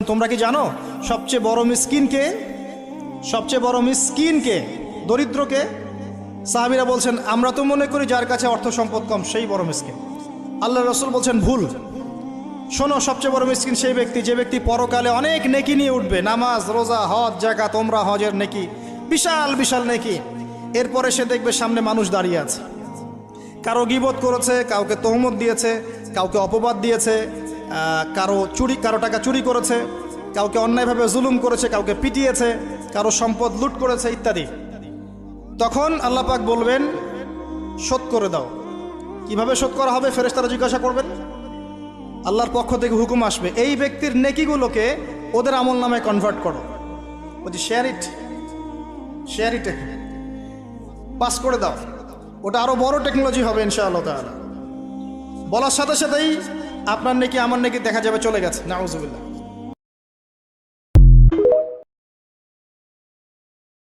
তোমরা কি জানো সবচেয়ে বড় মিসকিন কে? সবচেয়ে বড় মিসকিন কে? দরিদ্রকে? সাহাবীরা বলছেন আমরা তো মনে করি যার কাছে অর্থ সম্পদ কম সেই বড় মিসকিন। আল্লাহ রাসূল বলছেন ভুল। শোনো, সবচেয়ে বড় মিসকিন সেই ব্যক্তি যে ব্যক্তি পরকালে অনেক নেকি নিয়ে উঠবে, নামাজ, রোজা, হজ, যাকাত, ওমরা, হজের নেকি, বিশাল বিশাল নেকি। এরপরে সে দেখবে সামনে মানুষ দাঁড়িয়ে আছে, কারো গীবত করেছে, কাউকে তহমত দিয়েছে, কাউকে অপবাদ দিয়েছে, কারো টাকা চুরি করেছে, কাউকে অন্যায়ভাবে জুলুম করেছে, কাউকে পিটিয়েছে, কারো সম্পদ লুট করেছে ইত্যাদি। তখন আল্লাহ পাক বলবেন শোধ করে দাও। কিভাবে শোধ করা হবে? ফেরেশতারা জিজ্ঞাসা করবেন, আল্লাহর পক্ষ থেকে হুকুম আসবে এই ব্যক্তির নেকিগুলোকে ওদের আমল নামে কনভার্ট করো, বলছি শেয়ার ইট পাস করে দাও। ওটা আরো বড় টেকনোলজি হবে ইনশাআল্লাহ তাআলা। বলার সাথে সাথেই আপনার নেকি আমার নেকি দেখা যাবে চলে গেছে, নাউজুবিল্লাহ।